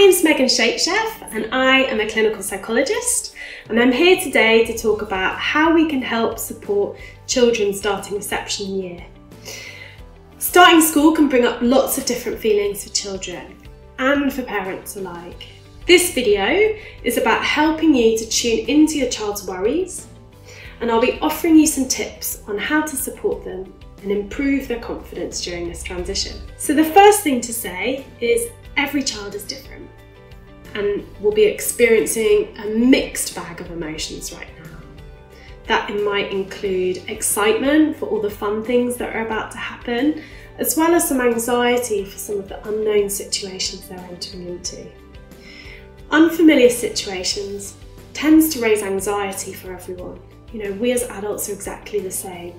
name's Megan Shakesheff and I am a clinical psychologist, and I'm here today to talk about how we can help support children starting reception year. Starting school can bring up lots of different feelings for children and for parents alike. This video is about helping you to tune into your child's worries, and I'll be offering you some tips on how to support them and improve their confidence during this transition. So the first thing to say is every child is different and will be experiencing a mixed bag of emotions right now. That might include excitement for all the fun things that are about to happen, as well as some anxiety for some of the unknown situations they're entering into. Unfamiliar situations tends to raise anxiety for everyone. You know, we as adults are exactly the same.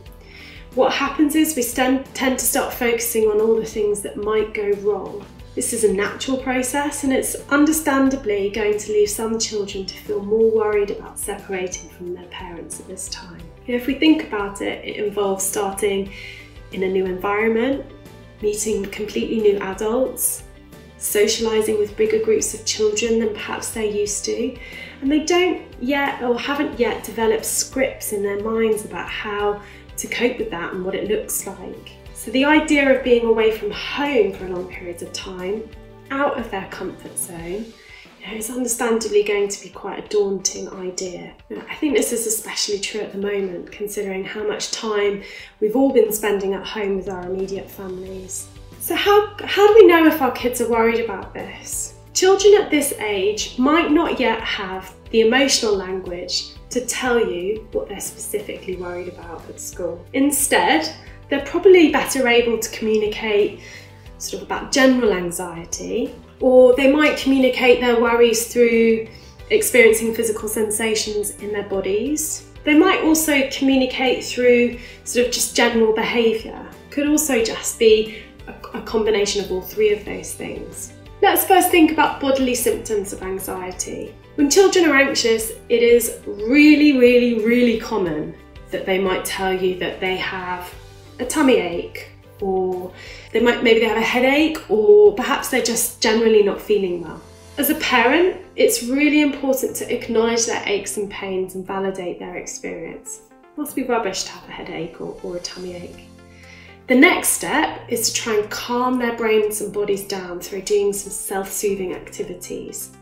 What happens is we tend to start focusing on all the things that might go wrong. This is a natural process, and it's understandably going to leave some children to feel more worried about separating from their parents at this time. You know, if we think about it, it involves starting in a new environment, meeting completely new adults, socialising with bigger groups of children than perhaps they're used to, and they don't yet or haven't yet developed scripts in their minds about how to cope with that and what it looks like. So the idea of being away from home for long periods of time, out of their comfort zone, is understandably going to be quite a daunting idea. I think this is especially true at the moment, considering how much time we've all been spending at home with our immediate families. So how do we know if our kids are worried about this? Children at this age might not yet have the emotional language to tell you what they're specifically worried about at school. Instead, they're probably better able to communicate sort of about general anxiety, or they might communicate their worries through experiencing physical sensations in their bodies. They might also communicate through sort of just general behaviour. Could also just be a combination of all three of those things. Let's first think about bodily symptoms of anxiety. When children are anxious, it is really common that they might tell you that they have a tummy ache, or maybe they have a headache, or perhaps they're just generally not feeling well. As a parent, it's really important to acknowledge their aches and pains and validate their experience. It must be rubbish to have a headache or a tummy ache. The next step is to try and calm their brains and bodies down through doing some self-soothing activities.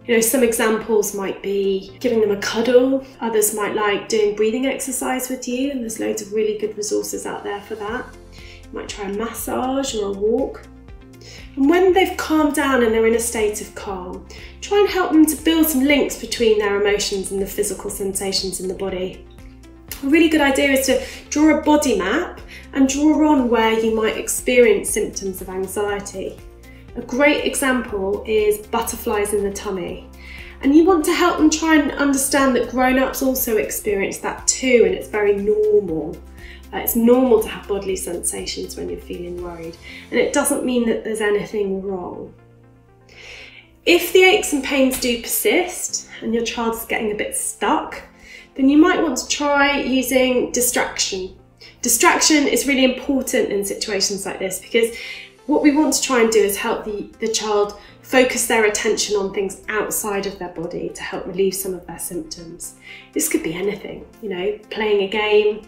You know, some examples might be giving them a cuddle. Others might like doing breathing exercise with you, and there's loads of really good resources out there for that. You might try a massage or a walk. And when they've calmed down and they're in a state of calm, try and help them to build some links between their emotions and the physical sensations in the body. A really good idea is to draw a body map and draw on where you might experience symptoms of anxiety. A great example is butterflies in the tummy. And you want to help them try and understand that grown-ups also experience that too, and it's very normal. It's normal to have bodily sensations when you're feeling worried, and it doesn't mean that there's anything wrong. If the aches and pains do persist and your child is getting a bit stuck, then you might want to try using distraction. Distraction is really important in situations like this, because what we want to try and do is help the child focus their attention on things outside of their body to help relieve some of their symptoms. This could be anything, you know, playing a game,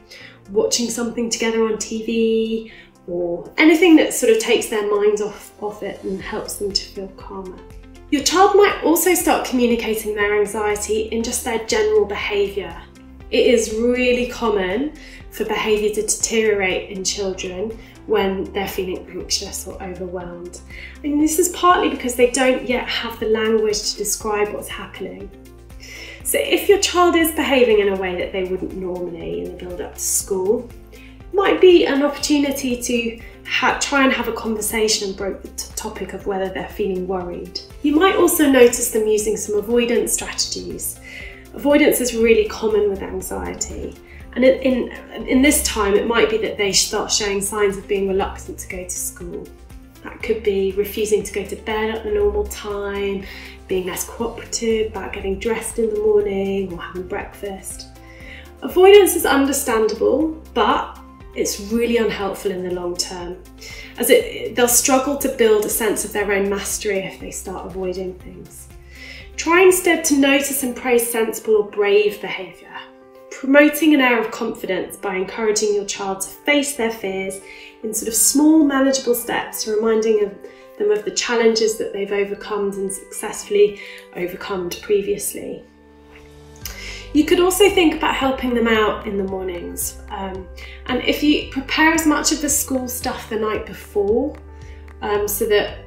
watching something together on TV, or anything that sort of takes their minds off it and helps them to feel calmer. Your child might also start communicating their anxiety in just their general behaviour. It is really common for behaviour to deteriorate in children when they're feeling anxious or overwhelmed. And this is partly because they don't yet have the language to describe what's happening. So if your child is behaving in a way that they wouldn't normally in the build up to school, it might be an opportunity to try and have a conversation and broach the topic of whether they're feeling worried. You might also notice them using some avoidance strategies. Avoidance is really common with anxiety. And in this time, it might be that they start showing signs of being reluctant to go to school. That could be refusing to go to bed at the normal time, being less cooperative about getting dressed in the morning or having breakfast. Avoidance is understandable, but it's really unhelpful in the long term, as they'll struggle to build a sense of their own mastery if they start avoiding things. Try instead to notice and praise sensible or brave behaviour, promoting an air of confidence by encouraging your child to face their fears in sort of small, manageable steps, reminding them of the challenges that they've overcome and successfully overcome previously. You could also think about helping them out in the mornings. And if you prepare as much of the school stuff the night before, so that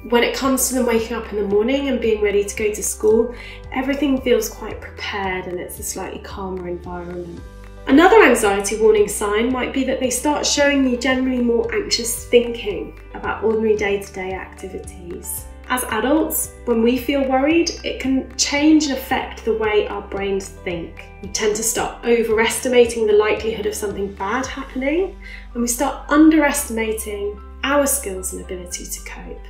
when it comes to them waking up in the morning and being ready to go to school, everything feels quite prepared and it's a slightly calmer environment. Another anxiety warning sign might be that they start showing you generally more anxious thinking about ordinary day-to-day activities. As adults, when we feel worried, it can change and affect the way our brains think. We tend to start overestimating the likelihood of something bad happening, and we start underestimating our skills and ability to cope.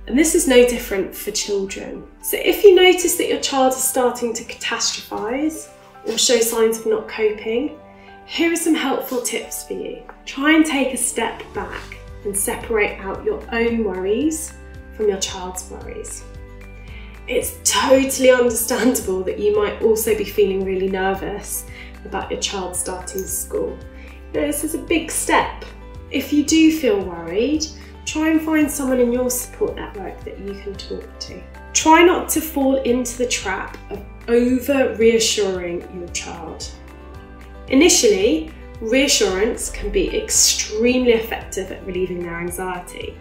And this is no different for children. So if you notice that your child is starting to catastrophise or show signs of not coping, here are some helpful tips for you. Try and take a step back and separate out your own worries from your child's worries. It's totally understandable that you might also be feeling really nervous about your child starting school. This is a big step. If you do feel worried, try and find someone in your support network that you can talk to. Try not to fall into the trap of over-reassuring your child. Initially, reassurance can be extremely effective at relieving their anxiety.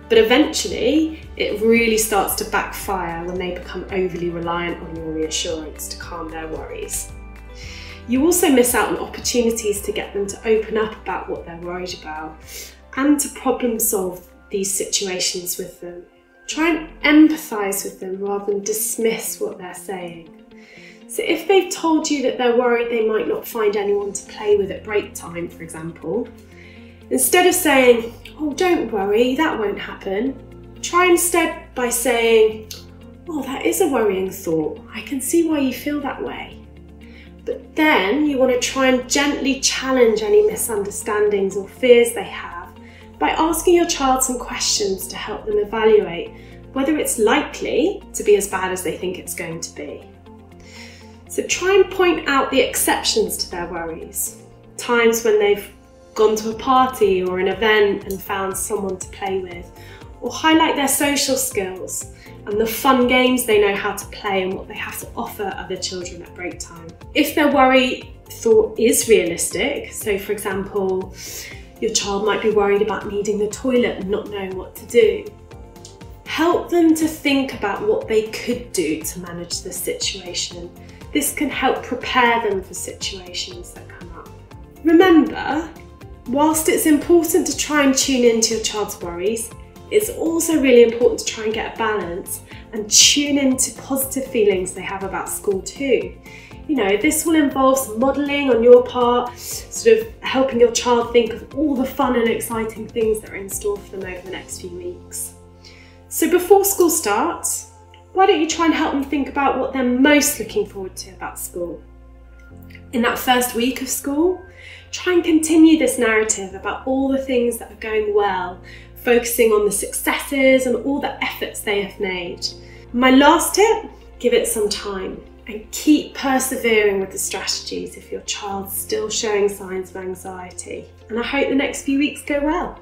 But eventually, it really starts to backfire when they become overly reliant on your reassurance to calm their worries. You also miss out on opportunities to get them to open up about what they're worried about and to problem solve these situations with them. Try and empathise with them rather than dismiss what they're saying. So if they've told you that they're worried they might not find anyone to play with at break time, for example, instead of saying, "Oh, don't worry, that won't happen," try instead by saying, "Oh, that is a worrying thought. I can see why you feel that way." But then you want to try and gently challenge any misunderstandings or fears they have by asking your child some questions to help them evaluate whether it's likely to be as bad as they think it's going to be. So try and point out the exceptions to their worries, times when they've gone to a party or an event and found someone to play with, or highlight their social skills and the fun games they know how to play and what they have to offer other children at break time. If their worry thought is realistic, so for example, your child might be worried about needing the toilet and not knowing what to do, help them to think about what they could do to manage the situation. This can help prepare them for situations that come up. Remember, whilst it's important to try and tune into your child's worries, it's also really important to try and get a balance and tune into positive feelings they have about school too. You know, this will involve some modelling on your part, sort of helping your child think of all the fun and exciting things that are in store for them over the next few weeks. So before school starts, why don't you try and help them think about what they're most looking forward to about school? In that first week of school, try and continue this narrative about all the things that are going well, focusing on the successes and all the efforts they have made. My last tip, give it some time and keep persevering with the strategies if your child's still showing signs of anxiety. And I hope the next few weeks go well.